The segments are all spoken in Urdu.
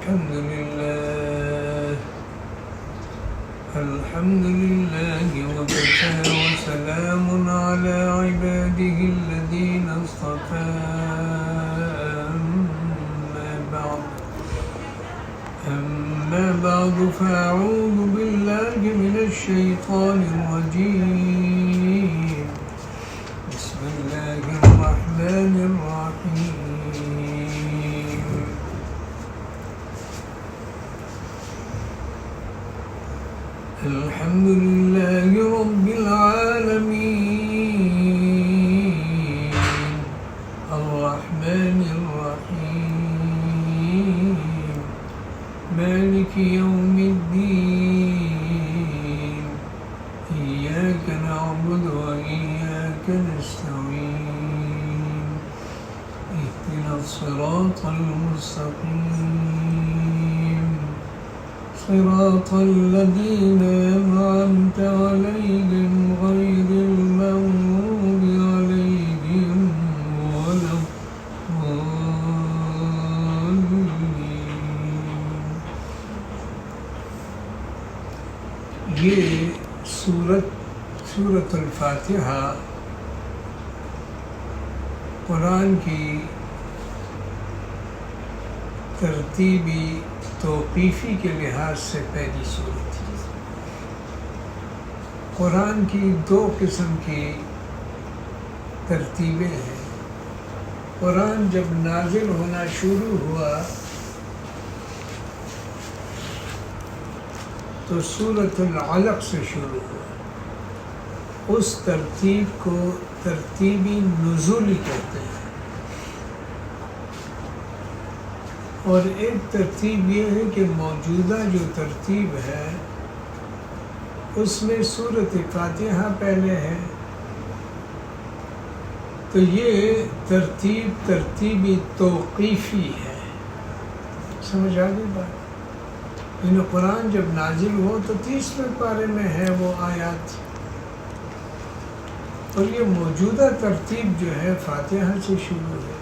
الحمد لله وكفى وسلام على عباده الذين اصطفى أما بعد فأعوذ بالله من الشيطان الرجيم بسم الله الرحمن الرحيم الحمد لله رب العالمين الرحمن الرحيم مالك يوم الدين إياك نعبد وإياك نستعين اهدنا الصراط المستقيم صراط الذين أنعمت عليهم غير المغضوب عليهم ولا الضالين. یہ سورۃ الفاتحہ قرآن کی ترتیبی توقیفی کے لحاظ سے پہلی سورت ہے. قرآن کی دو قسم کی ترتیبیں ہیں. قرآن جب نازل ہونا شروع ہوا تو سورۃ العلق سے شروع ہوا. اس ترتیب کو ترتیبی نزولی کہتے ہیں. اور ایک ترتیب یہ ہے کہ موجودہ جو ترتیب ہے اس میں سورۃ فاتحہ پہلے ہے، تو یہ ترتیبی توقیفی ہے. سمجھ آ گئی بات؟ یعنی قرآن جب نازل ہو تو 30ویں پارے میں ہے وہ آیات، اور یہ موجودہ ترتیب جو ہے فاتحہ سے شروع ہے.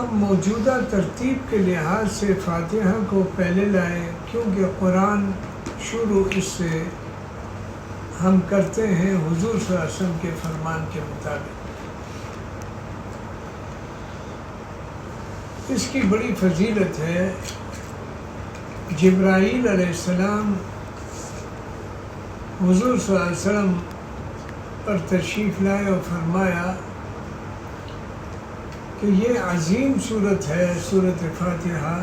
اب موجودہ ترتیب کے لحاظ سے فاتحہ کو پہلے لائے کیونکہ قرآن شروع اس سے ہم کرتے ہیں حضور صلی اللہ علیہ وسلم کے فرمان کے مطابق. اس کی بڑی فضیلت ہے. جبرائیل علیہ السلام حضور صلی اللہ علیہ وسلم پر تشریف لائے اور فرمایا کہ یہ عظیم صورت ہے سورۃ فاتحہ،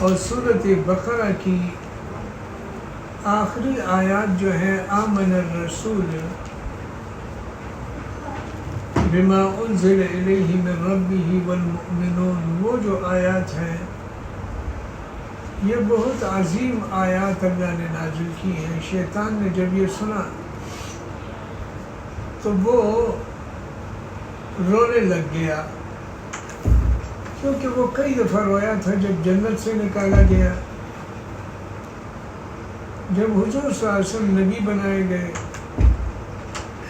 اور سورۃ بقرہ کی آخری آیات جو ہے آمن الرسول بما انزل الیہ من ربہ والمؤمنون، وہ جو آیات ہیں یہ بہت عظیم آیات اللہ نے نازل کی ہیں. شیطان نے جب یہ سنا تو وہ رونے لگ گیا، کیونکہ وہ کئی دفعہ رویا تھا جب جنت سے نکالا گیا، جب حضور صلی اللہ علیہ وسلم نبی بنائے گئے،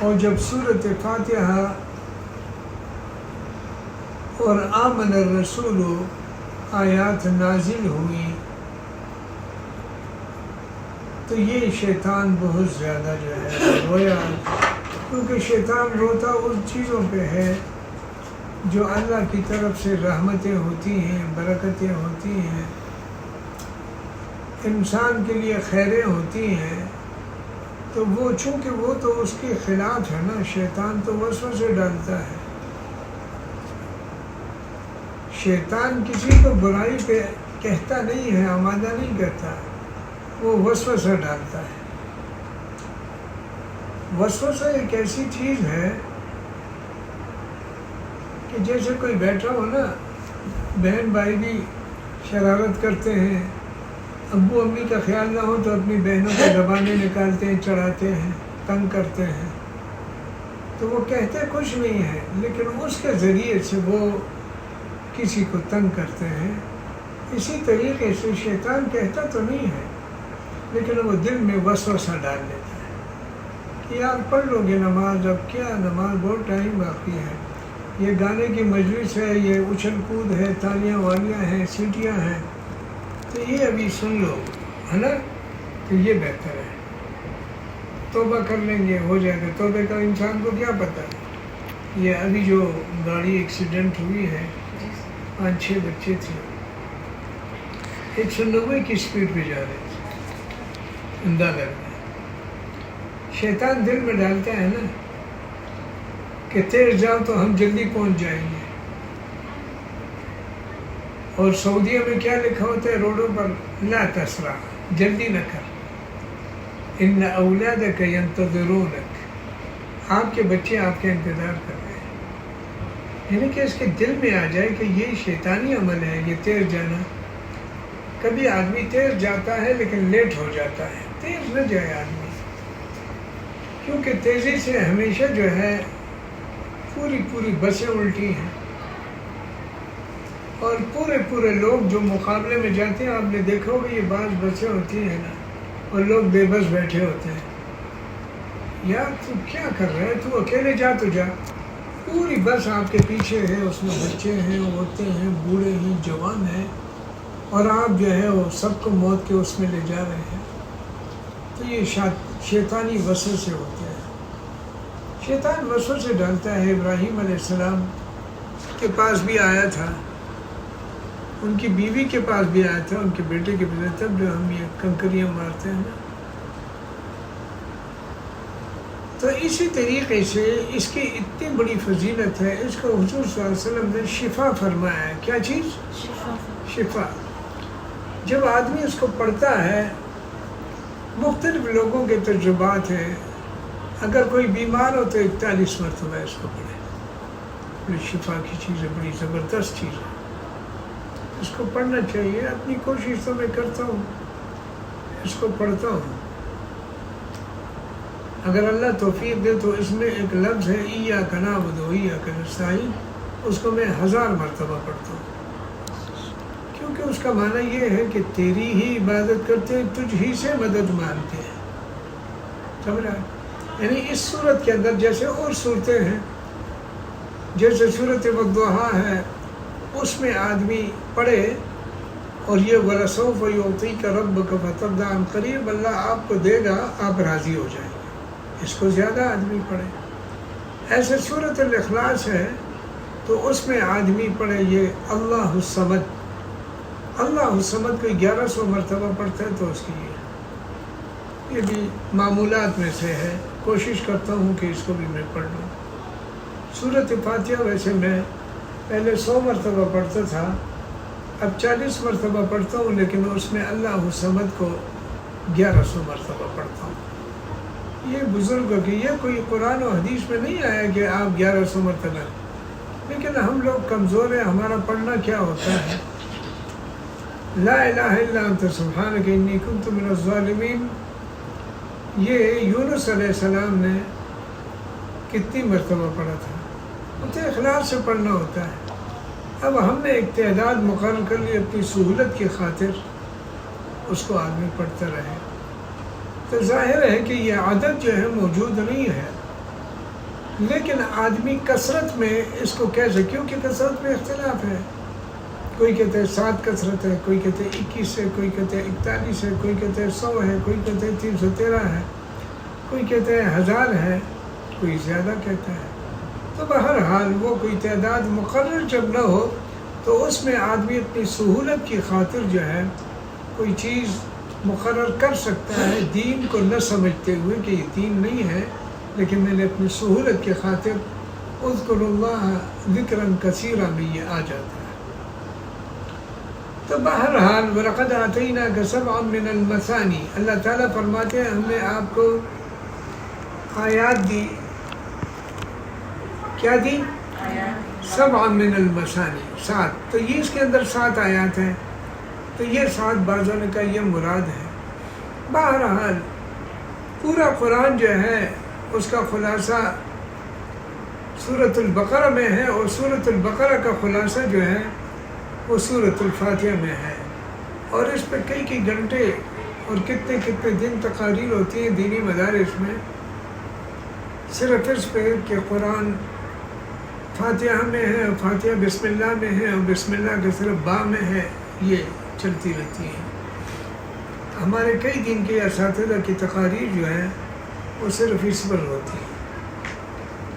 اور جب سورۃ فاتحہ اور آمن الرسول آیات نازل ہوئی تو یہ شیطان بہت زیادہ جو ہے رویا. کیونکہ شیطان روتا ان چیزوں پہ ہے جو اللہ کی طرف سے رحمتیں ہوتی ہیں، برکتیں ہوتی ہیں، انسان کے لیے خیریں ہوتی ہیں. تو وہ چونکہ وہ تو اس کے خلاف ہے نا، شیطان تو وسوسے ڈالتا ہے. شیطان کسی کو برائی پہ کہتا نہیں ہے، آمادہ نہیں کرتا، وہ وسوسہ ڈالتا ہے. وسوسہ ایک ایسی چیز ہے کہ جیسے کوئی بیٹھا ہو نا، بہن بھائی بھی شرارت کرتے ہیں، ابو امی کا خیال نہ ہو تو اپنی بہنوں کو زبانیں نکالتے ہیں، چڑھاتے ہیں، تنگ کرتے ہیں، تو وہ کہتے کچھ نہیں ہے لیکن اس کے ذریعے سے وہ کسی کو تنگ کرتے ہیں. اسی طریقے سے شیطان کہتا تو نہیں ہے لیکن وہ دل میں وسوسہ ڈال لیتا ہے کہ یار پڑھ لو گے نماز، اب کیا نماز، بہت ٹائم باقی ہے، یہ گانے کی مجلس ہے، یہ اچھل کود ہے، تالیاں والیاں ہیں، سیٹیاں ہیں، تو یہ ابھی سن لو، ہے نا، تو یہ بہتر ہے۔ توبہ کر لیں گے، ہو جائے گا۔ توبہ کا انسان کو کیا پتہ ہے۔ یہ ابھی جو گاڑی ایکسیڈنٹ ہوئی ہے، 5-6 بچے تھے، 190 کی اسپیڈ پہ جا رہے تھے اندالر میں۔ شیطان دل میں ڈالتا ہے نا کہ تیز جاؤ تو ہم جلدی پہنچ جائیں گے۔ اور سعودیہ میں کیا لکھا ہوتا ہے روڈوں پر؟ لا تسرع، جلدی نہ کر، ان اولادک ینتظرونک، آپ کے بچے آپ کا انتظار کر رہے ہیں۔ یعنی کہ اس کے دل میں آ جائے کہ یہ شیطانی عمل ہے، یہ تیز جانا۔ کبھی آدمی تیز جاتا ہے لیکن لیٹ ہو جاتا ہے، تیز نہ جائے آدمی، کیونکہ تیزی سے ہمیشہ جو ہے پوری بسیں الٹی ہیں، اور پورے لوگ جو مقابلے میں جاتے ہیں، آپ نے دیکھا ہوگا یہ بعض بسیں ہوتی ہیں نا، اور لوگ بے بس بیٹھے ہوتے ہیں۔ یار تو کیا کر رہا ہے، تو اکیلے جا تو جا، پوری بس آپ کے پیچھے ہے، اس میں بچے ہیں، عورتیں ہیں، بوڑھے ہیں، جوان ہیں، اور آپ جو ہے وہ سب کو موت کے اس میں لے جا رہے ہیں۔ تو یہ شیطانی وسوسے ہوتے ہیں۔ شیطان وسوسے ڈالتا ہے۔ ابراہیم علیہ السلام کے پاس بھی آیا تھا، ان کی بیوی کے پاس بھی آیا تھا، ان کے بیٹے کے پاس، تب جو ہم یہ کنکریاں مارتے ہیں نا۔ تو اسی طریقے سے اس کی اتنی بڑی فضیلت ہے، اس کو حضور صلی اللہ علیہ وسلم نے شفا فرمایا ہے۔ کیا چیز؟ شفا۔ جب آدمی اس کو پڑھتا ہے، مختلف لوگوں کے تجربات ہیں، اگر کوئی بیمار ہو تو 41 مرتبہ اس کو پڑھے، بڑی شفا کی چیز ہے، بڑی زبردست چیز ہے، اس کو پڑھنا چاہیے۔ اپنی کوشش تو میں کرتا ہوں، اس کو پڑھتا ہوں۔ اگر اللہ توفیق دے تو اس میں ایک لفظ ہے ایاک نعبد و ایاک نستعین، اس کو میں 1000 مرتبہ پڑھتا ہوں، کیونکہ اس کا معنی یہ ہے کہ تیری ہی عبادت کرتے ہیں، تجھ ہی سے مدد مانگتے ہیں۔ سمجھا؟ یعنی اس صورت کے اندر جیسے اور صورتیں ہیں، جیسے صورت والضحیٰ ہے، اس میں آدمی پڑھے، اور یہ وَلَسَوْفَ يُعْطِيكَ رَبُّكَ فَتَرْضَىٰ، عن قریب اللہ آپ کو دے گا، آپ راضی ہو جائیں گے۔ اس کو زیادہ آدمی پڑھے۔ ایسے صورت الاخلاص ہے تو اس میں آدمی پڑھے یہ اللہ الصمد۔ اللہ الصمد کو 1100 مرتبہ پڑھتا ہے تو اس کی یہ بھی معمولات میں سے ہے۔ کوشش کرتا ہوں کہ اس کو بھی میں پڑھ لوں۔ سورۃ فاتحہ ویسے میں پہلے 100 مرتبہ پڑھتا تھا، اب 40 مرتبہ پڑھتا ہوں، لیکن اس میں اللہ الصمد کو 1100 مرتبہ پڑھتا ہوں۔ یہ بزرگوں کی، یہ کوئی قرآن و حدیث میں نہیں آیا کہ آپ 1100 مرتبہ، لیکن ہم لوگ کمزور ہیں، ہمارا پڑھنا کیا ہوتا ہے؟ لا الہ الا انت سبحانک انی کنت من الظالمین، یہ یونس علیہ السلام نے کتنی مرتبہ پڑھا تھا؟ اسے اخلاص سے پڑھنا ہوتا ہے۔ اب ہم نے ایک تعداد مقرر کر لی اپنی سہولت کی خاطر، اس کو آدمی پڑھتا رہے، تو ظاہر ہے کہ یہ عادت جو ہے موجود نہیں ہے، لیکن آدمی کثرت میں اس کو کیسے، کیونکہ کثرت میں اختلاف ہے، کوئی کہتے ہیں 7 کثرت ہے، کوئی کہتے ہیں 21 ہے، کوئی کہتے ہیں 41 ہے، کوئی کہتے ہیں 100 ہے، کوئی کہتے ہیں 313 ہے، کوئی کہتے ہیں 1000 ہے، کوئی زیادہ کہتا ہے۔ تو بہرحال وہ کوئی تعداد مقرر جب نہ ہو تو اس میں آدمی اپنی سہولت کی خاطر جو ہے کوئی چیز مقرر کر سکتا ہے، دین کو نہ سمجھتے ہوئے کہ یہ دین نہیں ہے، لیکن میں نے اپنی سہولت کی خاطر اذکروا اللہ ذکرا کثیرا میں یہ آ جاتا ہے۔ تو بہرحال وَلَقَدْ آتَيْنَاكَ سَبْعًا مِّنَ الْمَثَانِي، اللہ تعالیٰ فرماتے ہیں ہم نے آپ کو آیات دی۔ کیا دی؟ 7 من المثانی، 7۔ تو یہ اس کے اندر 7 آیات ہیں، تو یہ 7 بعضوں نے کہا یہ مراد ہے۔ بہرحال پورا قرآن جو ہے اس کا خلاصہ سورۃ البقرہ میں ہے، اور سورۃ البقرہ کا خلاصہ جو ہے وہ سورۃ الفاتحہ میں ہے، اور اس پہ کئی گھنٹے اور کتنے دن تقاریر ہوتی ہیں دینی مدارس میں، صرف اس پہ کہ قرآن فاتحہ میں ہے اور فاتحہ بسم اللہ میں ہے اور بسم اللہ کے صرف با میں ہے، یہ چلتی رہتی ہیں۔ ہمارے کئی دن کے اساتذہ کی تقاریر جو ہے وہ صرف اس پر ہوتی ہے۔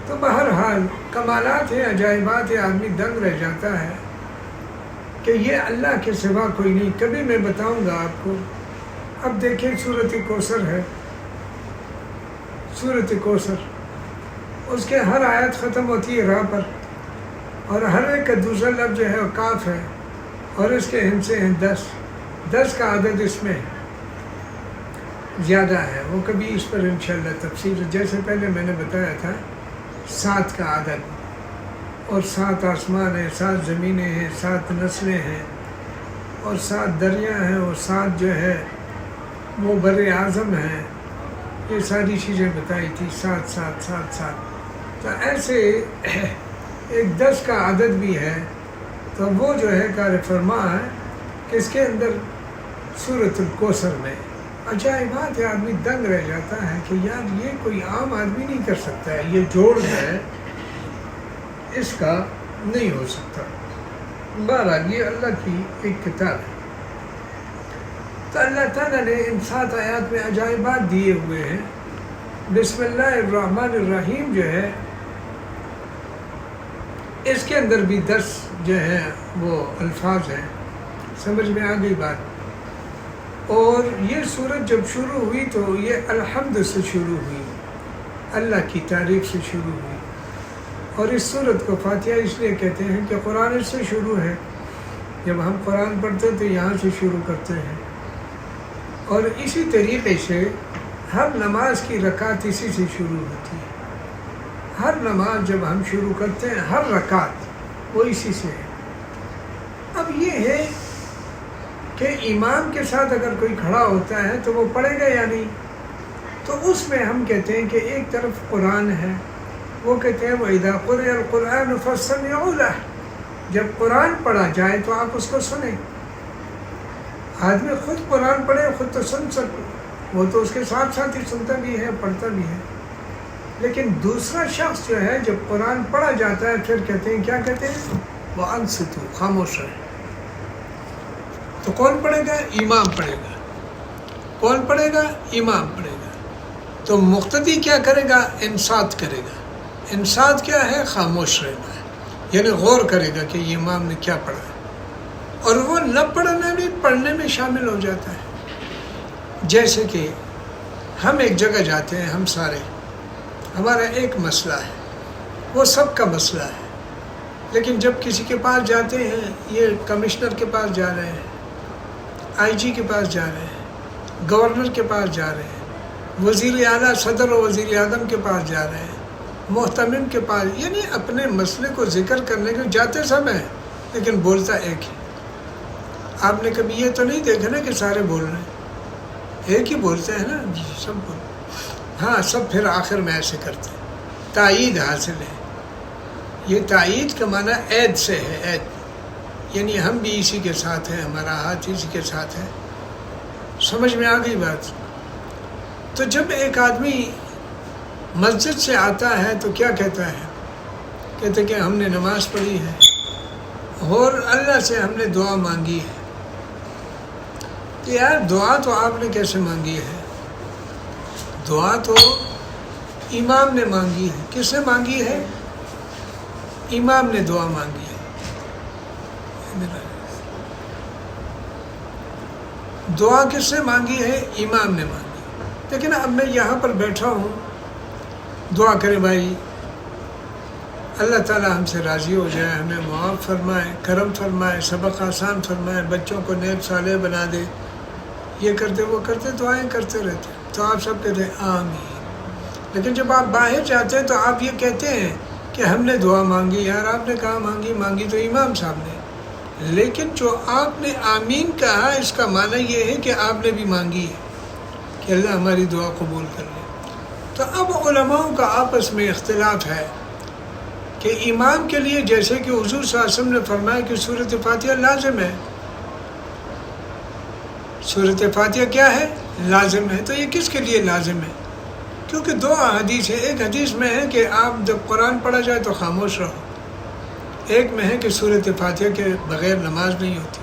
تو بہرحال کمالات ہیں، عجائبات ہیں، آدمی دنگ رہ جاتا ہے کہ یہ اللہ کے سوا کوئی نہیں۔ کبھی میں بتاؤں گا آپ کو۔ اب دیکھیں سورۃ کوثر ہے، سورۃ کوثر، اس کے ہر آیت ختم ہوتی ہے راہ پر، اور ہر ایک کا دوسرا لفظ جو ہے وہ کاف ہے، اور اس کے ہندسے ہیں 10 کا عدد اس میں زیادہ ہے۔ وہ کبھی اس پر انشاءاللہ تفصیل، جیسے پہلے میں نے بتایا تھا 7 کا عدد، اور 7 آسمان ہیں، 7 زمینیں ہیں، 7 نسلیں ہیں، اور 7 دریا ہیں، اور 7 جو ہے وہ بر اعظم ہیں۔ یہ ساری چیزیں بتائی تھی، 7 تو ایسے ایک 10 کا عدد بھی ہے۔ تو وہ جو ہے قاری فرما ہے کہ اس کے اندر سورۃ الکوثر میں عجائبات ہے، آدمی دنگ رہ جاتا ہے کہ یار یہ کوئی عام آدمی نہیں کر سکتا ہے، یہ جوڑ ہے اس کا نہیں ہو سکتا۔ بہرحال یہ اللہ کی ایک کتاب ہے۔ تو اللہ تعالیٰ نے ان 7 آیات میں عجائبات دیے ہوئے ہیں۔ بسم اللہ الرحمن الرحیم جو ہے اس کے اندر بھی 10 جو ہے وہ الفاظ ہیں، سمجھ میں آ گئی بات۔ اور یہ سورت جب شروع ہوئی تو یہ الحمد سے شروع ہوئی، اللہ کی تعریف سے شروع ہوئی۔ اور اس سورت کو فاتحہ اس لیے کہتے ہیں کہ قرآن سے شروع ہے۔ جب ہم قرآن پڑھتے تو یہاں سے شروع کرتے ہیں، اور اسی طریقے سے ہر نماز کی رکعت اسی سے شروع ہوتی ہے۔ ہر نماز جب ہم شروع کرتے ہیں، ہر رکعت وہ اسی سے ہے۔ اب یہ ہے کہ امام کے ساتھ اگر کوئی کھڑا ہوتا ہے تو وہ پڑھے گا یا نہیں؟ تو اس میں ہم کہتے ہیں کہ ایک طرف قرآن ہے، وہ کہتے ہیں وَإِذَا قُرِئَ الْقُرْآنُ فَاسْتَمِعُوا لَهُ، جب قرآن پڑھا جائے تو آپ اس کو سنیں۔ آدمی خود قرآن پڑھے خود تو سن سکے، وہ تو اس کے ساتھ ساتھ ہی سنتا بھی ہے، پڑھتا بھی ہے۔ لیکن دوسرا شخص جو ہے جب قرآن پڑھا جاتا ہے پھر کہتے ہیں، کیا کہتے ہیں؟ وَأَنصِتُوا، خاموش رہے۔ تو کون پڑھے گا؟ امام پڑھے گا۔ کون پڑھے گا؟ امام پڑھے گا۔ تو مقتدی کیا کرے گا؟ انصات کرے گا۔ انصات کیا ہے؟ خاموش رہنا ہے، یعنی غور کرے گا کہ یہ امام نے کیا پڑھا ہے، اور وہ نہ پڑھنا بھی پڑھنے میں شامل ہو جاتا ہے۔ جیسے کہ ہم ایک جگہ جاتے ہیں، ہم سارے، ہمارا ایک مسئلہ ہے، وہ سب کا مسئلہ ہے، لیکن جب کسی کے پاس جاتے ہیں، یہ کمشنر کے پاس جا رہے ہیں، آئی جی کے پاس جا رہے ہیں، گورنر کے پاس جا رہے ہیں، وزیر اعلیٰ، صدر و وزیر اعظم کے پاس جا رہے ہیں، محتمم کے پاس، یعنی اپنے مسئلے کو ذکر کرنے کے جاتے سب ہیں، لیکن بولتا ایک ہی۔ آپ نے کبھی یہ تو نہیں دیکھا نا کہ سارے بول رہے ہیں، ایک ہی بولتے ہیں نا، سب بول، ہاں سب پھر آخر میں ایسے کرتے ہیں، تائید حاصل ہے۔ یہ تائید کا معنی عید سے ہے، عید، یعنی ہم بھی اسی کے ساتھ ہیں، ہمارا ہاتھ اسی کے ساتھ ہے۔ سمجھ میں آ گئی بات؟ تو جب ایک آدمی مسجد سے آتا ہے تو کیا کہتا ہے؟ کہتے کہ ہم نے نماز پڑھی ہے اور اللہ سے ہم نے دعا مانگی ہے۔ کہ یار دعا تو آپ نے کیسے مانگی ہے؟ دعا تو امام نے مانگی ہے۔ کس نے مانگی ہے؟ امام نے دعا مانگی ہے۔ دعا کس نے مانگی ہے؟ امام نے مانگی۔ لیکن اب میں یہاں پر بیٹھا ہوں، دعا کرے بھائی اللہ تعالیٰ ہم سے راضی ہو جائے، ہمیں معاف فرمائے، کرم فرمائے، سبق آسان فرمائے، بچوں کو نیک صالح بنا دے، یہ کرتے وہ کرتے، دعائیں کرتے رہتے، تو آپ سب کہتے ہیں آمین۔ لیکن جب آپ باہر جاتے ہیں تو آپ یہ کہتے ہیں کہ ہم نے دعا مانگی، یار آپ نے کہا مانگی تو امام صاحب نے، لیکن جو آپ نے آمین کہا اس کا معنی یہ ہے کہ آپ نے بھی مانگی ہے کہ اللہ ہماری دعا قبول کر لے۔ تو اب علماء کا آپس میں اختلاف ہے کہ امام کے لیے، جیسے کہ حضور صلی اللہ علیہ وسلم نے فرمایا کہ سورۃ فاتحہ لازم ہے، سورۃ فاتحہ کیا ہے؟ لازم ہے۔ تو یہ کس کے لیے لازم ہے؟ کیونکہ 2 حدیث ہے۔ ایک حدیث میں ہے کہ آپ جب قرآن پڑھا جائے تو خاموش رہو، ایک میں ہے کہ سورۃ فاتحہ کے بغیر نماز نہیں ہوتی.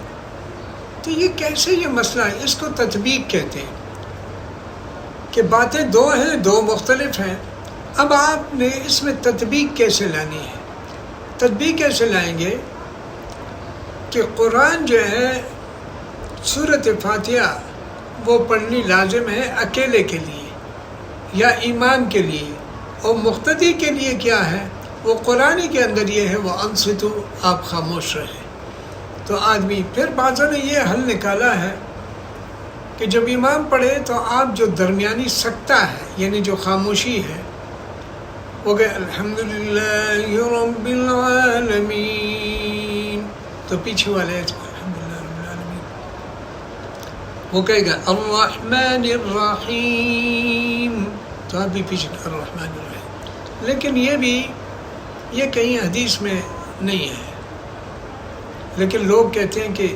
تو یہ کیسے یہ مسئلہ ہے؟ اس کو تطبیق کہتے ہیں کہ باتیں دو ہیں، دو مختلف ہیں. اب آپ نے اس میں تطبیق کیسے لانی ہے؟ تطبیق کیسے لائیں گے کہ قرآن جو ہے سورۃ فاتحہ وہ پڑھنی لازم ہے اکیلے کے لیے یا امام کے لیے، اور مقتدی کے لیے کیا ہے؟ وہ قرآن کے اندر یہ ہے وہ انصتو، آپ خاموش رہیں. تو آدمی پھر بعضوں نے یہ حل نکالا ہے کہ جب امام پڑھے تو آپ جو درمیانی سکتہ ہے یعنی جو خاموشی ہے وہ کہ الحمدللہ رب العالمین، تو پیچھے والے الحمدللہ رب العالمین وہ کہے گا الرحمن الرحیم، تو آپ بھی پیچھے الرحمن الرحیم. لیکن یہ کہیں حدیث میں نہیں ہے، لیکن لوگ کہتے ہیں کہ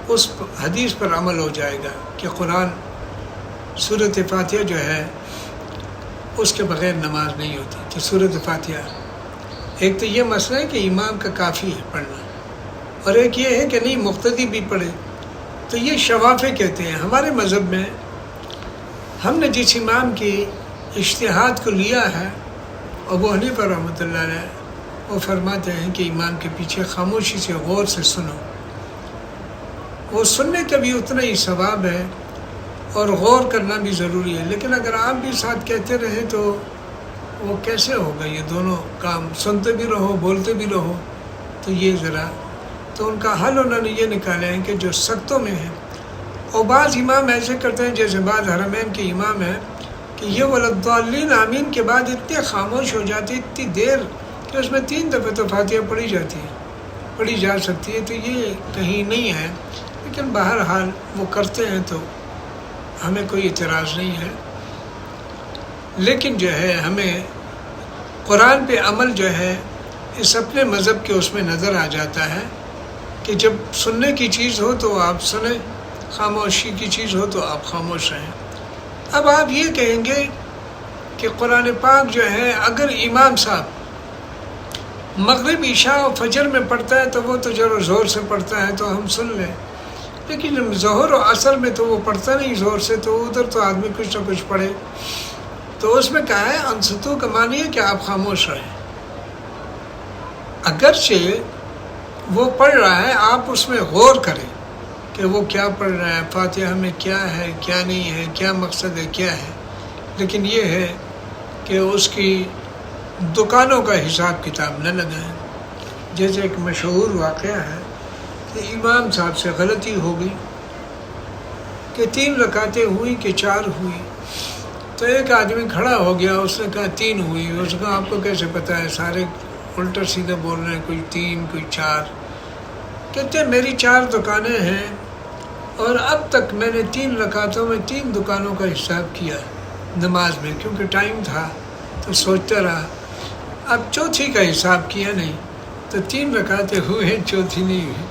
اس حدیث پر عمل ہو جائے گا کہ قرآن سورۃ فاتحہ جو ہے اس کے بغیر نماز نہیں ہوتی. تو سورۃ فاتحہ ایک تو یہ مسئلہ ہے کہ امام کا کافی ہے پڑھنا، اور ایک یہ ہے کہ نہیں مقتدی بھی پڑھے. تو یہ شوافے کہتے ہیں. ہمارے مذہب میں ہم نے جس امام کی اجتہاد کو لیا ہے ابو حنیفہ رحمۃ اللہ علیہ، وہ فرماتے ہیں کہ امام کے پیچھے خاموشی سے غور سے سنو. وہ سننے کا بھی اتنا ہی ثواب ہے اور غور کرنا بھی ضروری ہے. لیکن اگر آپ بھی ساتھ کہتے رہیں تو وہ کیسے ہوگا؟ یہ دونوں کام سنتے بھی رہو بولتے بھی رہو. تو یہ ذرا تو ان کا حل انہوں نے یہ نکالے ہیں کہ جو سختوں میں ہیں، اور بعض امام ایسے کرتے ہیں جیسے بعض حرمین کے امام ہیں کہ یہ ولضالین آمین کے بعد اتنے خاموش ہو جاتی اتنی دیر کہ اس میں 3 دفعہ تو فاتحہ پڑھی جاتی ہے، پڑھی جا سکتی ہے. تو یہ کہیں نہیں ہے، لیکن بہرحال وہ کرتے ہیں تو ہمیں کوئی اعتراض نہیں ہے. لیکن جو ہے ہمیں قرآن پہ عمل جو ہے اس اپنے مذہب کے اس میں نظر آ جاتا ہے کہ جب سننے کی چیز ہو تو آپ سنیں، خاموشی کی چیز ہو تو آپ خاموش رہیں. اب آپ یہ کہیں گے کہ قرآن پاک جو ہے اگر امام صاحب مغرب عشاء و فجر میں پڑھتا ہے تو وہ تو ذرا زور سے پڑھتا ہے تو ہم سن لیں، لیکن ظہر و عصر میں تو وہ پڑھتا نہیں زور سے، تو ادھر تو آدمی کچھ نہ کچھ پڑھے. تو اس میں کہا ہے انصتو کا معنی ہے کہ آپ خاموش رہیں. اگرچہ وہ پڑھ رہا ہے آپ اس میں غور کریں کہ وہ کیا پڑھ رہا ہے، فاتحہ میں کیا ہے کیا نہیں ہے، کیا مقصد ہے کیا ہے. لیکن یہ ہے کہ اس کی دکانوں کا حساب کتاب نہ لگائیں. جیسے ایک مشہور واقعہ ہے کہ امام صاحب سے غلطی ہو گئی کہ 3 رکعتیں ہوئی کہ 4 ہوئی. تو ایک آدمی کھڑا ہو گیا، اس نے کہا 3 ہوئی. اس نے کہا آپ کو کیسے پتہ ہے؟ سارے الٹا سیدھا بول رہے ہیں، کوئی 3 کوئی 4. کہتے ہیں میری 4 دکانیں ہیں اور اب تک میں نے 3 رکعتوں میں 3 دکانوں کا حساب کیا نماز میں، کیونکہ ٹائم تھا تو سوچتا رہا. اب چوتھی کا حساب کیا نہیں تو 3 رکعتیں ہوئے ہیں، چوتھی نہیں ہوئی.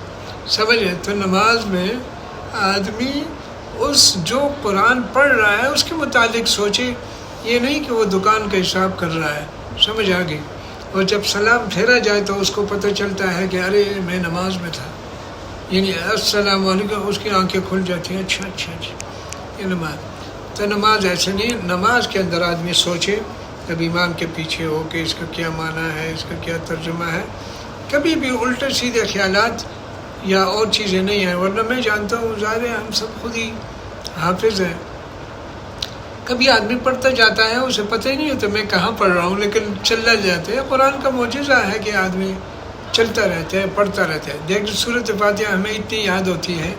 سمجھے؟ تو نماز میں آدمی اس جو قرآن پڑھ رہا ہے اس کے متعلق سوچے، یہ نہیں کہ وہ دکان کا حساب کر رہا ہے. سمجھ آ گئی؟ اور جب سلام پھیرا جائے تو اس کو پتہ چلتا ہے کہ ارے میں نماز میں تھا، یعنی السلام علیکم، اس کی آنکھیں کھل جاتی ہیں. اچھا یہ نماز. تو نماز ایسے نہیں. نماز کے اندر آدمی سوچے، جب امام کے پیچھے ہو کہ اس کا کیا معنی ہے، اس کا کیا ترجمہ ہے. کبھی بھی الٹے سیدھے خیالات یا اور چیزیں نہیں ہیں. ورنہ میں جانتا ہوں ظاہر ہے ہم سب خود ہی حافظ ہیں. کبھی آدمی پڑھتا جاتا ہے اسے پتہ ہی نہیں ہوتا میں کہاں پڑھ رہا ہوں، لیکن چلنا جاتے ہیں. قرآن کا معجزہ ہے کہ آدمی چلتا رہتا ہے، پڑھتا رہتا ہے. دیکھ سورۃ فاتحہ ہمیں اتنی یاد ہوتی ہے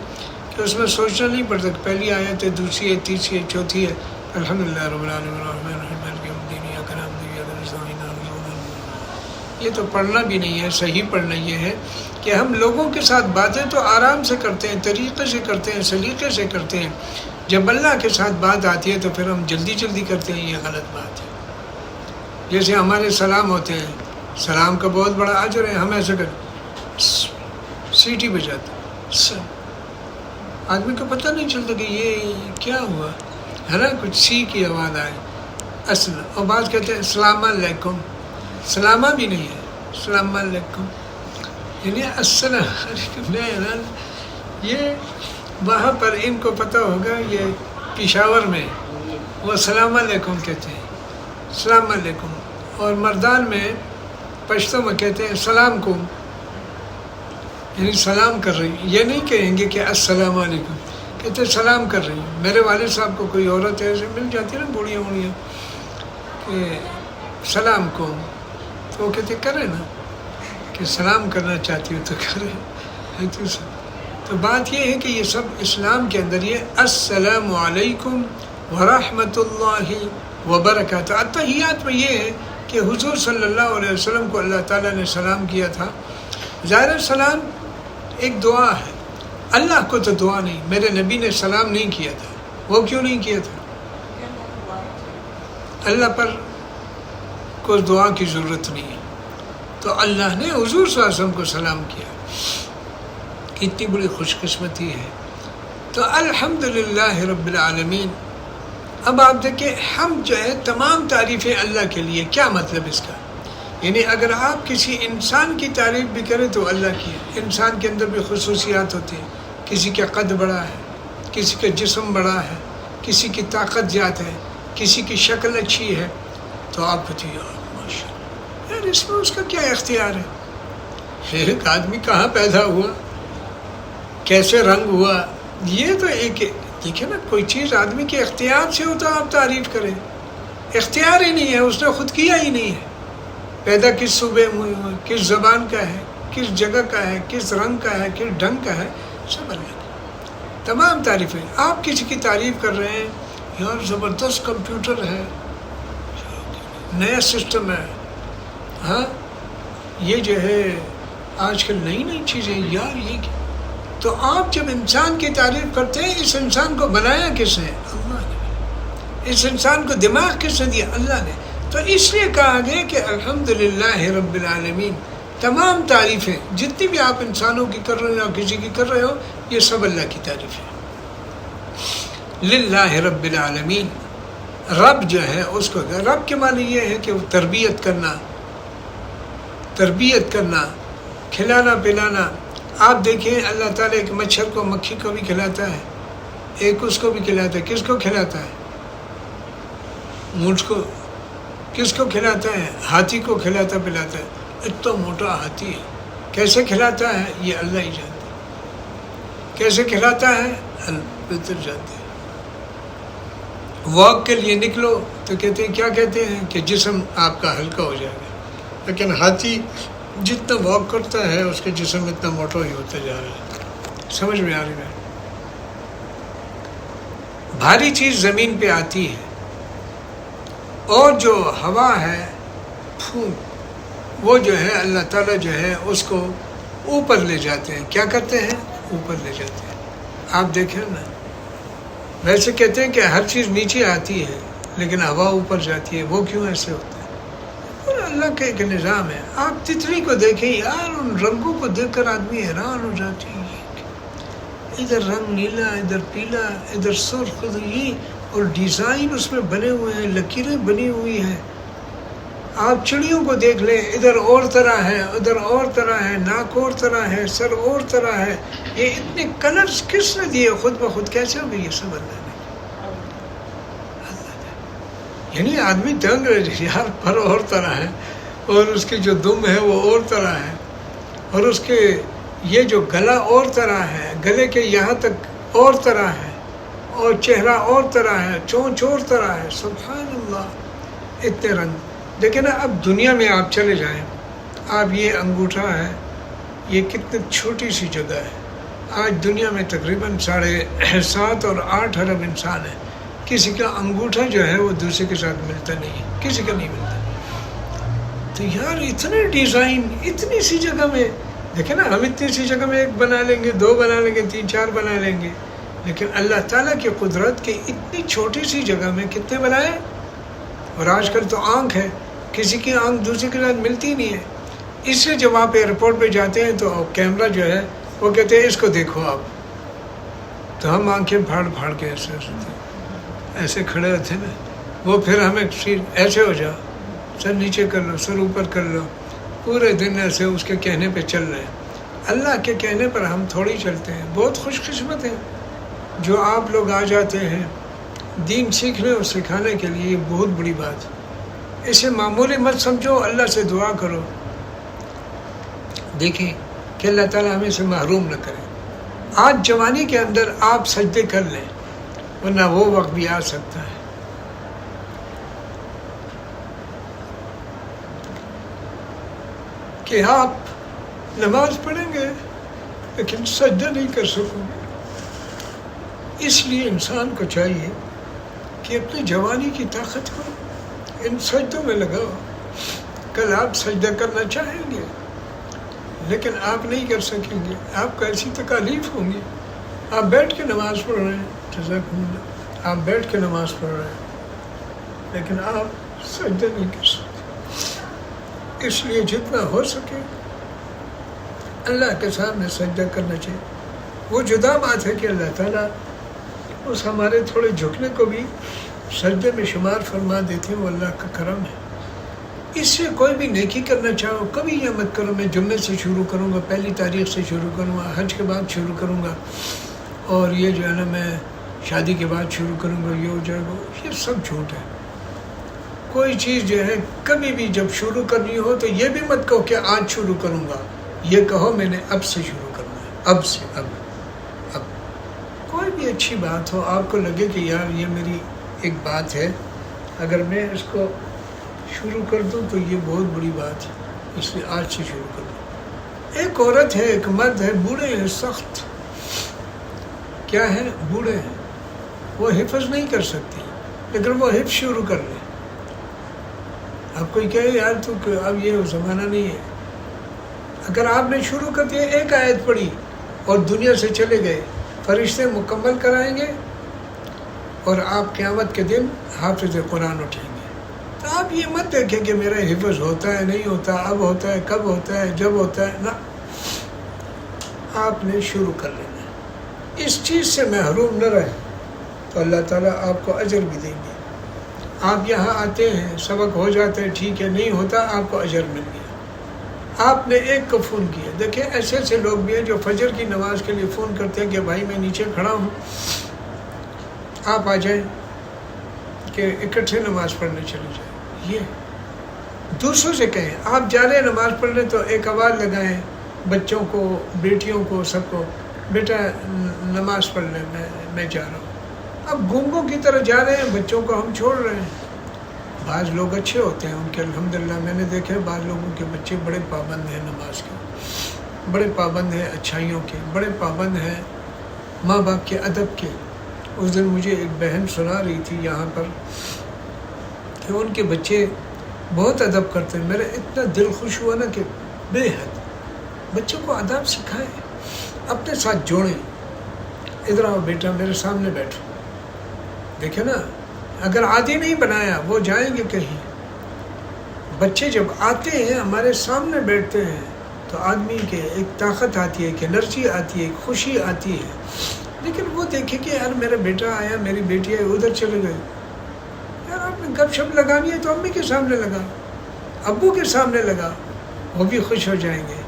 کہ اس میں سوچنا نہیں پڑتا کہ پہلی آیت ہے، دوسری ہے، تیسری ہے، چوتھی ہے. الحمدللہ رب العالمین الرحمن الرحیم مالک یوم الدین ایاک نعبد و ایاک نستعین. یہ تو پڑھنا بھی نہیں ہے. صحیح پڑھنا یہ ہے کہ ہم لوگوں کے ساتھ باتیں تو آرام سے کرتے ہیں، طریقے سے کرتے ہیں، سلیقے سے کرتے ہیں. جب اللہ کے ساتھ بات آتی ہے تو پھر ہم جلدی کرتے ہیں. یہ غلط بات ہے. جیسے ہمارے سلام ہوتے ہیں، سلام کا بہت بڑا اجر ہے. ہم ایسے کرتے سیٹی بجاتے، آدمی کو پتہ نہیں چلتا کہ یہ کیا ہوا ہے نا، کچھ سی کی آواز آئے اصل. اور بعض کہتے ہیں السلام علیکم، سلامہ بھی نہیں ہے، السلام علیکم. یعنی السلام علیکم، یہ وہاں پر ان کو پتہ ہوگا، یہ پشاور میں وہ السلام علیکم کہتے ہیں، السلام علیکم، اور مردان میں پشتو میں کہتے ہیں سلام کو، یعنی سلام کر رہی ہوں، یہ نہیں کہیں گے کہ السلام علیکم، کہتے ہیں سلام کر رہی ہوں۔ میرے والد صاحب کو کوئی عورت ایسے مل جاتی ہے نا بوڑھیاں ووڑھیاں کہ سلام کو، تو وہ کہتے کرے نا کہ سلام کرنا چاہتی ہوں تو کرے۔ تو بات یہ ہے کہ یہ سب اسلام کے اندر یہ السلام علیکم ورحمۃ اللہ وبرکاتہ۔ اتحیات میں یہ ہے کہ حضور صلی اللہ علیہ وسلم کو اللہ تعالیٰ نے سلام کیا تھا۔ ظاہر سلام ایک دعا ہے، اللہ کو تو دعا نہیں، میرے نبی نے سلام نہیں کیا تھا۔ وہ کیوں نہیں کیا تھا؟ اللہ پر کوئی دعا کی ضرورت نہیں ہے، تو اللہ نے حضور صلی اللہ علیہ وسلم کو سلام کیا، کتنی بڑی خوش قسمتی ہے۔ تو الحمدللہ رب العالمین۔ اب آپ دیکھیں ہم جو ہے تمام تعریفیں اللہ کے لیے، کیا مطلب اس کا؟ یعنی اگر آپ کسی انسان کی تعریف بھی کریں تو اللہ کی ہے۔ انسان کے اندر بھی خصوصیات ہوتی ہیں، کسی کا قد بڑا ہے، کسی کا جسم بڑا ہے، کسی کی طاقت زیادہ ہے، کسی کی شکل اچھی ہے، تو آپ کہتے ہیں ماشاء اللہ، یار اس میں اس کا کیا اختیار ہے؟ ایک آدمی کہاں پیدا ہوا، کیسے رنگ ہوا، یہ تو ایک دیکھیں نا، کوئی چیز آدمی کے اختیار سے ہو تو آپ تعریف کریں، اختیار ہی نہیں ہے، اس نے خود کیا ہی نہیں ہے۔ پیدا کس صوبے میں ہوئے، کس زبان کا ہے، کس جگہ کا ہے، کس رنگ کا ہے، کس ڈھنگ کا ہے، سب اللہ کی تمام تعریفیں۔ آپ کسی کی تعریف کر رہے ہیں، یار زبردست کمپیوٹر ہے، نیا سسٹم ہے، ہاں یہ جو ہے آج کل نئی نئی چیزیں، یار یہ کیا؟ تو آپ جب انسان کی تعریف کرتے ہیں، اس انسان کو بنایا کس نے؟ اللہ نے۔ اس انسان کو دماغ کس نے دیا؟ اللہ نے۔ تو اس لیے کہا گیا کہ الحمدللہ رب العالمین، تمام تعریفیں جتنی بھی آپ انسانوں کی کر رہے ہو، کسی کی کر رہے ہو، یہ سب اللہ کی تعریف ہے۔ للہ رب العالمین۔ رب جو ہے اس کو، رب کے معنی یہ ہے کہ وہ تربیت کرنا، کھلانا پلانا۔ آپ دیکھیں اللہ تعالیٰ ایک مچھر کو، مکھی کو بھی کھلاتا ہے، ایک اس کو بھی کھلاتا ہے۔ کس کو کھلاتا ہے؟ مونچھ کو۔ کس کو کھلاتا ہے؟ ہاتھی کو کھلاتا پلاتا ہے۔ اتنا موٹا ہاتھی ہے، کیسے کھلاتا ہے یہ اللہ ہی جانتا ہے، کیسے کھلاتا ہے اللہ بہتر جانتے ہیں۔ واک کے لیے نکلو تو کہتے ہیں، کیا کہتے ہیں کہ جسم آپ کا ہلکا ہو جائے گا، لیکن ہاتھی جتنا واک کرتا ہے اس کے جسم اتنا موٹا ہی ہوتا جا رہا ہے۔ سمجھ میں آ رہی ہے؟ بھاری چیز زمین پہ آتی ہے، اور جو ہوا ہے پھونک، وہ جو ہے اللہ تعالیٰ جو ہے اس کو اوپر لے جاتے ہیں۔ کیا کرتے ہیں؟ اوپر لے جاتے ہیں۔ آپ دیکھیں نا، ویسے کہتے ہیں کہ ہر چیز نیچے آتی ہے لیکن ہوا اوپر جاتی ہے، وہ کیوں ایسے ہوتا ہے؟ اور اللہ کا ایک نظام ہے۔ آپ تتلی کو دیکھیں یار، ان رنگوں کو دیکھ کر آدمی حیران ہو جاتی ہے، ادھر رنگ نیلا، ادھر پیلا، ادھر سرخ، ادھر یہ، اور ڈیزائن اس میں بنے ہوئے ہیں، لکیریں بنی ہوئی ہیں۔ آپ چڑیوں کو دیکھ لیں، ادھر اور طرح ہے، ادھر اور طرح ہے، ناک اور طرح ہے، سر اور طرح ہے۔ یہ اتنے کلرز کس نے دیے؟ خود بخود کیسے ہو گئی؟ یہ سب اللہ نے۔ یعنی آدمی دنگ رہے، یار پر اور طرح ہے، اور اس کی جو دم ہے وہ اور طرح ہے، اور اس کے یہ جو گلا اور طرح ہے، گلے کے یہاں تک اور طرح ہے، اور چہرہ اور طرح ہے، چونچ اور طرح ہے۔ سبحان اللہ، اتنے رنگ۔ دیکھیں نا، اب دنیا میں آپ چلے جائیں، آپ یہ انگوٹھا ہے، یہ کتنی چھوٹی سی جگہ ہے۔ آج دنیا میں تقریباً 7.5 اور 8 ارب انسان ہیں، کسی کا انگوٹھا جو ہے وہ دوسرے کے ساتھ ملتا نہیں ہے، کسی کا نہیں ملتا۔ تو یار اتنے ڈیزائن اتنی سی جگہ میں، دیکھیں نا، ہم اتنی سی جگہ میں 1 بنا لیں گے، 2 بنا لیں گے، 3 4 بنا لیں گے، لیکن اللہ تعالیٰ کی قدرت کے اتنی چھوٹی سی جگہ میں کتنے بنائے۔ اور آج کل تو آنکھ ہے، کسی کی آنکھ دوسرے کے ساتھ ملتی نہیں ہے۔ اس سے جب آپ ایئرپورٹ پہ جاتے ہیں تو کیمرہ جو ہے وہ کہتے ہیں اس کو دیکھو آپ، تو ہم آنکھیں پھاڑ کے ایسے کھڑے ہوتے ہیں نا، وہ پھر ہمیں ایسے ہو جاؤ، سر نیچے کر لو، سر اوپر کر لو، پورے دن ایسے اس کے کہنے پہ چل رہے ہیں۔ اللہ کے کہنے پر ہم تھوڑی چلتے ہیں. بہت خوش قسمت ہیں جو آپ لوگ آ جاتے ہیں دین سیکھنے اور سکھانے کے لیے. یہ بہت بڑی بات ہے. اسے معمولی مت سمجھو. اللہ سے دعا کرو دیکھیں کہ اللہ تعالیٰ ہمیں سے محروم نہ کرے. آج جوانی کے اندر آپ سجدے کر لیں ورنہ وہ وقت بھی آ سکتا ہے کہ آپ نماز پڑھیں گے لیکن سجدہ نہیں کر سکو گے. اس لیے انسان کو چاہیے کہ اپنی جوانی کی طاقت کو ان سجدوں میں لگاؤ. کل آپ سجدہ کرنا چاہیں گے لیکن آپ نہیں کر سکیں گے. آپ کو ایسی تکالیف ہوں گی. آپ بیٹھ کے نماز پڑھ رہے ہیں, جزاکم اللہ, آپ بیٹھ کے نماز پڑھ رہے ہیں لیکن آپ سجدہ نہیں کر سکتے. اس لیے جتنا ہو سکے اللہ کے سامنے سجدہ کرنا چاہیے. وہ جدا بات ہے کہ اللہ تعالیٰ اس ہمارے تھوڑے جھکنے کو بھی سجدے میں شمار فرما دیتے ہیں. وہ اللہ کا کرم ہے. اس سے کوئی بھی نیکی کرنا چاہو کبھی یہ مت کرو میں جمعے سے شروع کروں گا, 1 تاریخ سے شروع کروں گا, حج کے بعد شروع کروں گا, اور یہ جو ہے نا میں شادی کے بعد شروع کروں گا, یہ ہو جائے گا. یہ سب جھوٹ ہے. کوئی چیز جو ہے کبھی بھی جب شروع کرنی ہو تو یہ بھی مت کہو کہ آج شروع کروں گا. یہ کہو میں نے اب سے شروع کرنا ہے. اب سے اب کوئی بھی اچھی بات ہو آپ کو لگے کہ یار یہ میری ایک بات ہے, اگر میں اس کو شروع کر دوں تو یہ بہت بڑی بات ہے, اس لیے آج سے شروع کر دوں. ایک عورت ہے, ایک مرد ہے, بوڑھے ہیں, سخت کیا ہے, بوڑھے ہیں, وہ حفظ نہیں کر سکتی لیکن وہ حفظ شروع کر لیں. آپ کوئی کہے یار تو اب یہ زمانہ نہیں ہے. اگر آپ نے شروع کر دیا, ایک آیت پڑھی اور دنیا سے چلے گئے, فرشتے مکمل کرائیں گے اور آپ قیامت کے دن حافظ قرآن اٹھیں گے. تو آپ یہ مت دیکھیں کہ میرا حفظ ہوتا ہے نہیں ہوتا, اب ہوتا ہے, کب ہوتا ہے, جب ہوتا ہے. نہ, آپ نے شروع کر لینا ہے. اس چیز سے محروم نہ رہے تو اللہ تعالیٰ آپ کو اجر بھی دیں گے. آپ یہاں آتے ہیں, سبق ہو جاتا ہے, ٹھیک ہے, نہیں ہوتا آپ کو اجر مل گیا. آپ نے ایک کو فون کیا. دیکھیں ایسے ایسے لوگ بھی ہیں جو فجر کی نماز کے لیے فون کرتے ہیں کہ بھائی میں نیچے کھڑا ہوں, آپ آ جائیں کہ اکٹھے نماز پڑھنے چلے جائیں. یہ دوسروں سے کہیں آپ جا رہے ہیں نماز پڑھنے تو ایک آواز لگائیں بچوں کو, بیٹیوں کو, سب کو, بیٹا نماز پڑھ لیں, میں جا رہا ہوں. اب گونگوں کی طرح جا رہے ہیں, بچوں کو ہم چھوڑ رہے ہیں. بعض لوگ اچھے ہوتے ہیں ان کے, الحمدللہ میں نے دیکھے بعض لوگوں کے بچے بڑے پابند ہیں نماز کے, بڑے پابند ہیں اچھائیوں کے, بڑے پابند ہیں ماں باپ کے ادب کے. اس دن مجھے ایک بہن سنا رہی تھی یہاں پر کہ ان کے بچے بہت ادب کرتے ہیں. میرا اتنا دل خوش ہوا نا کہ بے حد. بچوں کو ادب سکھائیں, اپنے ساتھ جوڑیں. ادھر آؤ بیٹا, میرے سامنے بیٹھو. دیکھیں نا, اگر عادی نہیں بنایا وہ جائیں گے کہیں. بچے جب آتے ہیں ہمارے سامنے بیٹھتے ہیں تو آدمی کے ایک طاقت آتی ہے, ایک انرجی آتی ہے, ایک خوشی آتی ہے. لیکن وہ دیکھے کہ یار میرا بیٹا آیا, میری بیٹی آئی, ادھر چلے گئے. یار آپ نے گپ شپ لگانی ہے تو امی کے سامنے لگا, ابو کے سامنے لگا, وہ بھی خوش ہو جائیں گے.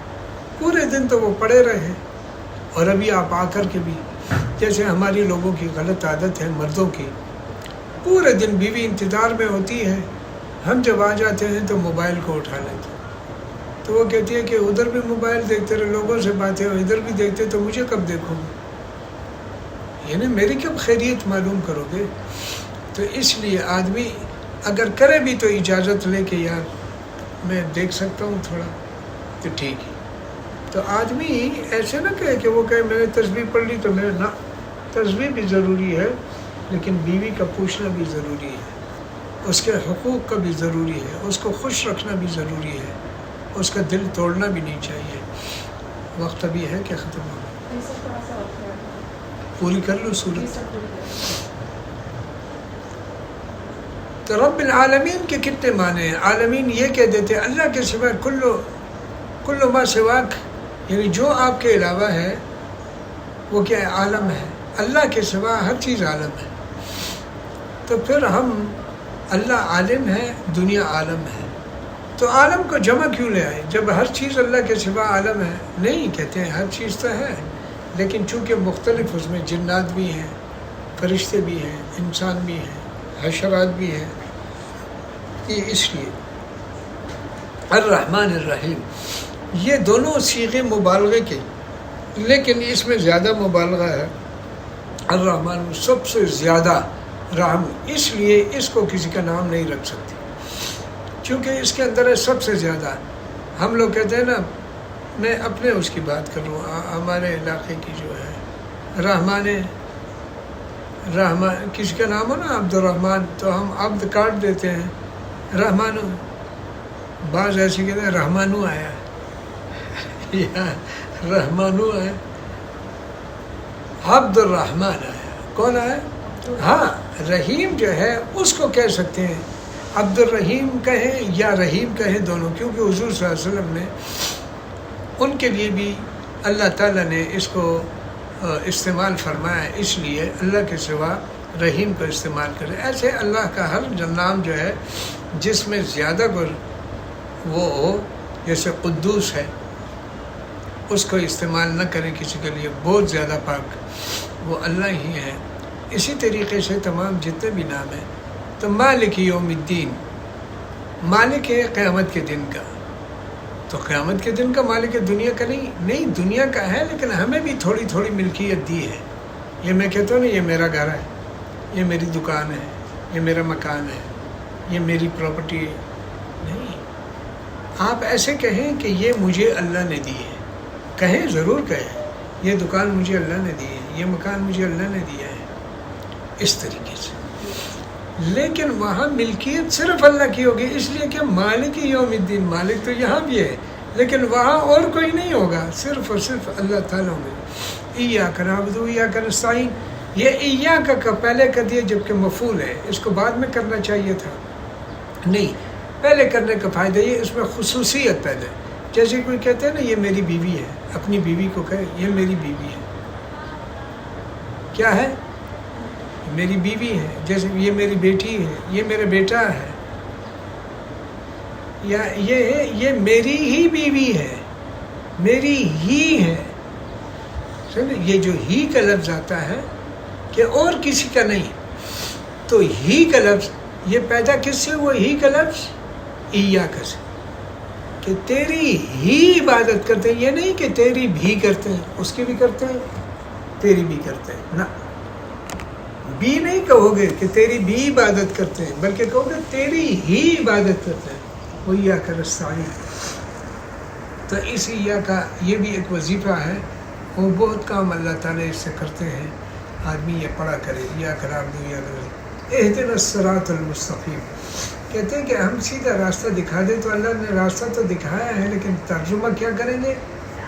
پورے دن تو وہ پڑے رہے. اور ابھی آپ آ کر کے بھی, جیسے ہماری لوگوں کی غلط عادت ہے مردوں کی, پورے دن بیوی انتظار میں ہوتی ہے, ہم جب آ جاتے ہیں تو موبائل کو اٹھا لیتے. تو وہ کہتی ہے کہ ادھر بھی موبائل دیکھتے رہے, لوگوں سے باتیں, ادھر بھی دیکھتے تو مجھے کب دیکھو گے, یعنی میری کب خیریت معلوم کرو گے. تو اس لیے آدمی اگر کرے بھی تو اجازت لے کہ یار میں دیکھ سکتا ہوں تھوڑا, تو ٹھیک ہے. تو آدمی ایسے نہ کہے کہ وہ کہے میں نے تسبیح پڑھ لی تو میں, نہ, تسبیح بھی ضروری ہے لیکن بیوی کا پوچھنا بھی ضروری ہے, اس کے حقوق کا بھی ضروری ہے, اس کو خوش رکھنا بھی ضروری ہے, اس کا دل توڑنا بھی نہیں چاہیے. وقت ابھی ہے کہ ختم ہو گیا؟ پوری کر لو سورت. تو رب العالمین کے کتنے معنی ہیں؟ عالمین یہ کہہ دیتے ہیں اللہ کے سوا کل ما سواک, یعنی جو آپ کے علاوہ ہے وہ کیا ہے, عالم ہے. اللہ کے سوا ہر چیز عالم ہے. تو پھر ہم, اللہ عالم ہے, دنیا عالم ہے. تو عالم کو جمع کیوں لے آئے جب ہر چیز اللہ کے سوا عالم ہے؟ نہیں، کہتے ہیں ہر چیز تو ہے، لیکن چونکہ مختلف اس میں جنات بھی ہیں، فرشتے بھی ہیں، انسان بھی ہیں، حشرات بھی ہیں، یہ اس لیے الرحمن الرحیم یہ دونوں صیغے مبالغے کے، لیکن اس میں زیادہ مبالغہ ہے۔ الرحمن سب سے زیادہ رحم، اس لیے اس کو کسی کا نام نہیں رکھ سکتے، چونکہ اس کے اندر ہے سب سے زیادہ۔ ہم لوگ کہتے ہیں نا، میں اپنے اس کی بات کر رہا ہوں، ہمارے علاقے کی جو ہے رحمان کسی کا نام ہو نا عبد الرحمن، تو ہم عبد کاٹ دیتے ہیں، رحمانو، بعض ایسے کہتے ہیں رحمانو آیا یا رحمانو آیا، عبد الرحمن آیا، کون آیا؟ ہاں، رحیم جو ہے اس کو کہہ سکتے ہیں، عبد الرحیم کہیں یا رحیم کہیں دونوں، کیونکہ حضور صلی اللہ علیہ وسلم نے ان کے لیے بھی اللہ تعالیٰ نے اس کو استعمال فرمایا، اس لیے اللہ کے سوا رحیم کو استعمال کرے۔ ایسے اللہ کا ہر نام جو ہے جس میں زیادہ وہ ہو، جیسے قدوس ہے، اس کو استعمال نہ کریں کسی کے لیے، بہت زیادہ پاک وہ اللہ ہی ہے۔ اسی طریقے سے تمام جتنے بھی نام ہیں، تو مالک یوم الدین، مالک ہے قیامت کے دن کا، تو قیامت کے دن کا مالک دنیا کا نہیں دنیا کا ہے، لیکن ہمیں بھی تھوڑی تھوڑی ملکیت دی ہے۔ یہ میں کہتا ہوں نا، یہ میرا گھر ہے، یہ میری دکان ہے، یہ میرا مکان ہے، یہ میری پراپرٹی ہے، نہیں۔ آپ ایسے کہیں کہ یہ مجھے اللہ نے دی ہے، کہیں ضرور کہیں یہ دکان مجھے اللہ نے دی ہے، یہ مکان مجھے اللہ نے دیا ہے، اس طریقے سے۔ لیکن وہاں ملکیت صرف اللہ کی ہوگی، اس لیے کہ مالک یوم الدین، مالک تو یہاں بھی ہے، لیکن وہاں اور کوئی نہیں ہوگا، صرف اور صرف اللہ تعالیٰ ہوگا۔ ایاک نعبد و ایاک نستعین، یہ ایاک کا پہلے کر دیا جبکہ مفعول ہے، اس کو بعد میں کرنا چاہیے تھا، نہیں، پہلے کرنے کا فائدہ یہ اس میں خصوصیت پہلے، جیسے کوئی کہتے ہیں نا یہ میری بیوی ہے، اپنی بیوی کو کہے یہ میری بیوی ہے، کیا ہے؟ میری بیوی ہے، جیسے یہ میری بیٹی ہے، یہ میرا بیٹا ہے، یا یہ ہے یہ میری ہی بیوی ہے، میری ہی ہے، سمجھے؟ یہ جو ہی کا لفظ آتا ہے کہ اور کسی کا نہیں، تو ہی کا لفظ یہ پیدا کس سے ہوا؟ ہی کا لفظ ایاک سے، کہ تیری ہی عبادت کرتے ہیں، یہ نہیں کہ تیری بھی کرتے ہیں، اس کی بھی کرتے ہیں، تیری بھی کرتے ہیں، نہ، بھی نہیں کہو گے کہ تیری بھی عبادت کرتے ہیں، بلکہ کہو گے تیری ہی عبادت کرتے ہیں، وہ ایاک نستعین۔ تو اس ایاک کا یہ بھی ایک وظیفہ ہے، وہ بہت کام اللہ تعالیٰ اس سے کرتے ہیں، آدمی یہ پڑھا کرے، ایاک نعبد و ایاک نستعین، اہدنا الصراط المستقیم۔ کہتے ہیں کہ ہم سیدھا راستہ دکھا دیں، تو اللہ نے راستہ تو دکھایا ہے، لیکن ترجمہ کیا کریں گے؟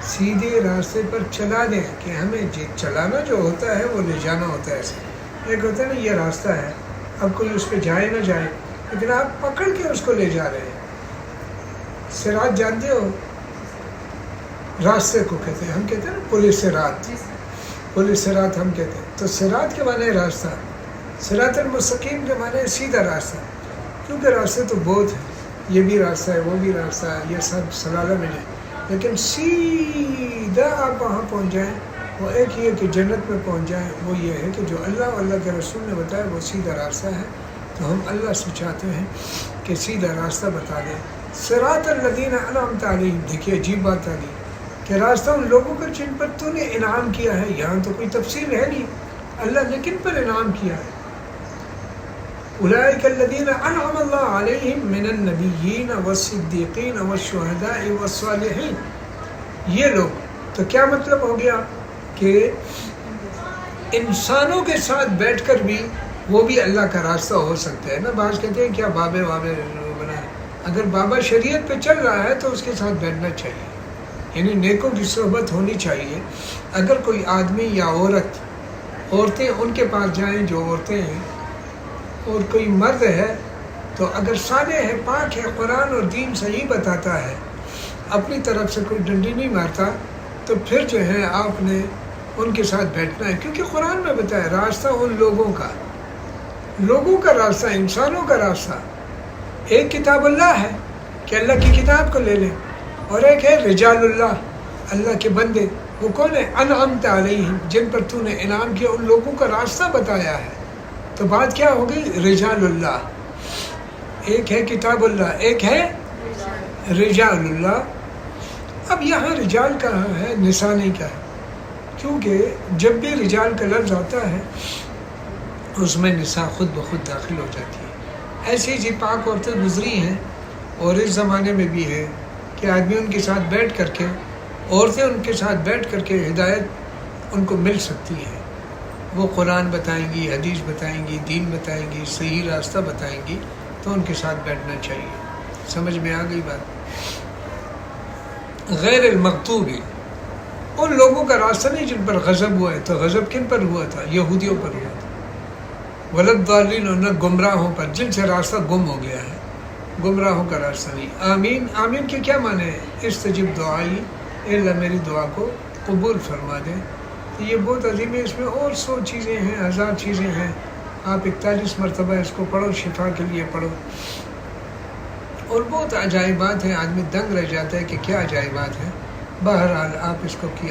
سیدھے راستے پر چلا دیں، کہ ہمیں چلانا جو ہوتا ہے وہ لے جانا ہوتا ہے۔ ایسے ایک ہوتا ہے نا یہ راستہ ہے، اب کوئی اس پہ جائے نہ جائے، لیکن آپ پکڑ کے اس کو لے جا رہے ہیں۔ صراط جانتے ہو؟ راستے کو کہتے ہیں، ہم کہتے ہیں نا پل صراط، پل صراط ہم کہتے ہیں، تو صراط کے معنی ہے راستہ، صراط المستقیم کے معنی ہے سیدھا راستہ، کیونکہ راستے تو بہت ہیں، یہ بھی راستہ ہے، وہ بھی راستہ ہے، یہ سب سلالہ میں ہے، لیکن سیدھا آپ وہاں پہنچ جائیں، وہ ایک ہی ہے کہ جنت میں پہنچ جائیں، وہ یہ ہے کہ جو اللہ اور اللہ کے رسول نے بتایا وہ سیدھا راستہ ہے۔ تو ہم اللہ سے چاہتے ہیں کہ سیدھا راستہ بتا دیں۔ صراط الذین انعمت علیہم، دیکھیے عجیب بات آ گئی کہ راستہ ان لوگوں کا جن پر تو نے انعام کیا ہے، یہاں تو کوئی تفصیل ہے نہیں، اللہ نے کن پر انعام کیا ہے؟ اولئک الذین انعم اللہ علیہم من النبیین والصدیقین والشہداء والصالحین، یہ لوگ، تو کیا مطلب ہو گیا کہ انسانوں کے ساتھ بیٹھ کر بھی وہ بھی اللہ کا راستہ ہو سکتا ہے نا۔ بعض کہتے ہیں کیا بابے بنا، اگر بابا شریعت پہ چل رہا ہے تو اس کے ساتھ بیٹھنا چاہیے، یعنی نیکوں کی صحبت ہونی چاہیے۔ اگر کوئی آدمی یا عورتیں ان کے پاس جائیں جو عورتیں ہیں، اور کوئی مرد ہے تو اگر صالح ہے، پاک ہے، قرآن اور دین صحیح بتاتا ہے، اپنی طرف سے کوئی ڈنڈی نہیں مارتا، تو پھر جو ہے آپ نے ان کے ساتھ بیٹھنا ہے، کیونکہ قرآن میں بتایا راستہ ان لوگوں کا راستہ، انسانوں کا راستہ ایک کتاب اللہ ہے، کہ اللہ کی کتاب کو لے لیں، اور ایک ہے رجال اللہ، اللہ کے بندے. وہ کون ہے؟ انعمت علیہم، جن پر تو نے انعام کیا، ان لوگوں کا راستہ بتایا ہے. تو بات کیا ہوگی؟ رجال اللہ. ایک ہے کتاب اللہ، ایک ہے رجال اللہ. اب یہاں رجال کہاں ہے، نساء نہیں کہا، کیونکہ جب بھی رجال کا لفظ آتا ہے اس میں نساء خود بخود داخل ہو جاتی ہے. ایسی جی پاک عورتیں گزری ہیں، اور اس زمانے میں بھی ہے کہ آدمی ان کے ساتھ بیٹھ کر کے، عورتیں ان کے ساتھ بیٹھ کر کے ہدایت ان کو مل سکتی ہے. وہ قرآن بتائیں گی، حدیث بتائیں گی، دین بتائیں گی، صحیح راستہ بتائیں گی، تو ان کے ساتھ بیٹھنا چاہیے. سمجھ میں آ گئی بات؟ غیر المغضوبی، ان لوگوں کا راستہ نہیں جن پر غضب ہوا ہے. تو غضب کن پر ہوا تھا؟ یہودیوں پر ہوا تھا. ولضالین، اور نہ گمراہوں پر، جن سے راستہ گم ہو گیا ہے. گمراہوں کا راستہ نہیں. آمین، آمین کے کیا معنی ہے؟ استجب دعائی، اے اللہ میری دعا کو قبول فرما دے. تو یہ بہت عظیم ہے. اس میں اور 100 چیزیں ہیں، 1000 چیزیں ہیں. آپ 41 مرتبہ اس کو پڑھو، شفا کے لیے پڑھو. اور بہت عجائبات ہیں، آدمی دنگ رہ جاتا ہے کہ کیا عجائبات ہیں. بہرحال آپ اس کو کیا